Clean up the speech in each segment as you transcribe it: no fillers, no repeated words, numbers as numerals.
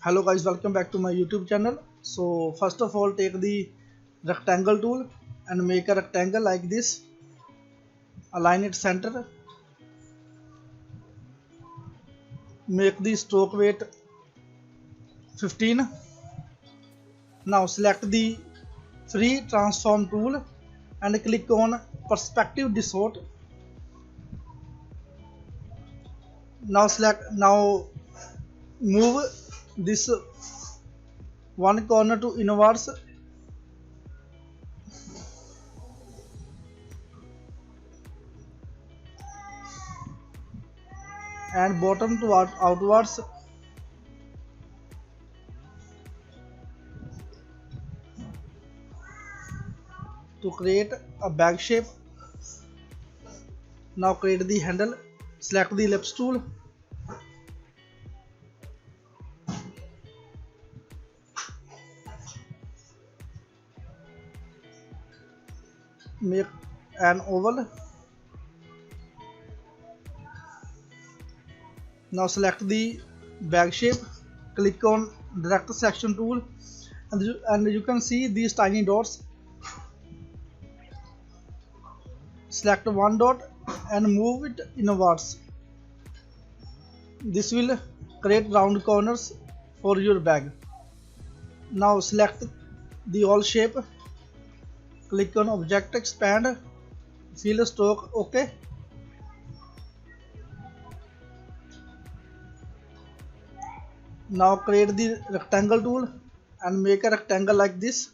Hello guys, welcome back to my YouTube channel. So first of all, take the rectangle tool and make a rectangle like this. Align it center. Make the stroke weight 15. Now select the free transform tool and click on perspective distort. Now move this one corner to inwards and bottom to outwards. To create a bag shape. Now create the handle. Select the ellipse tool. Make an oval. Now select the bag shape. Click on direct selection tool and you can see these tiny dots. Select one dot and move it inwards. This will create round corners for your bag. Now select the all shape. Click on object expand. Fill stroke OK. Now create the rectangle tool and make a rectangle like this.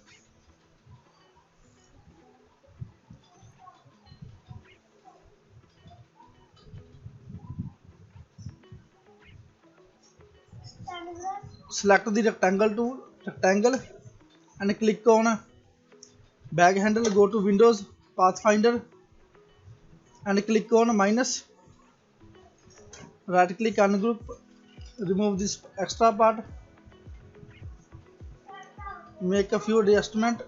Select the rectangle and click on bag handle. Go to Windows, Pathfinder and click on minus. Right click, ungroup, remove this extra part. Make a few adjustments.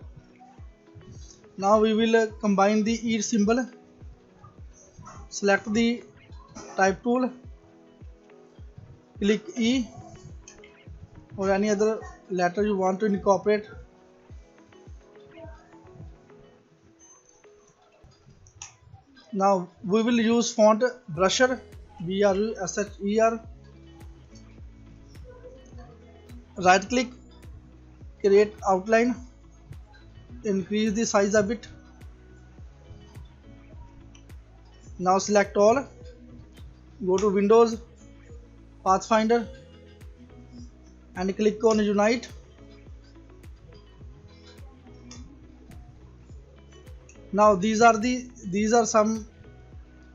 Now we will combine the ear symbol. Select the type tool. Click E or any other letter you want to incorporate. Now we will use font Brusher, BRUSHER. Right click, create outline, increase the size a bit. Now select all, go to Windows, Pathfinder and click on Unite. Now these are some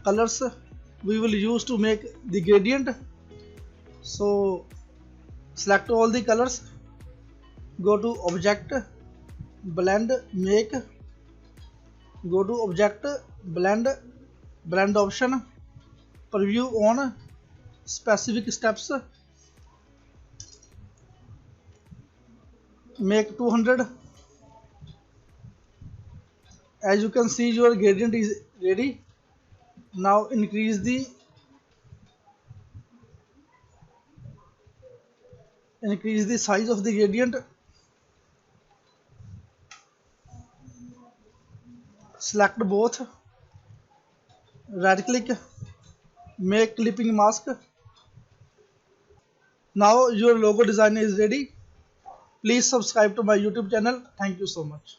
colors we will use to make the gradient. So select all the colors, go to object, blend, make, go to object, blend option, preview on, specific steps, make 200. As you can see, your gradient is ready. Now increase the size of the gradient. Select both. Right click, make clipping mask. Now your logo design is ready. Please subscribe to my YouTube channel. Thank you so much.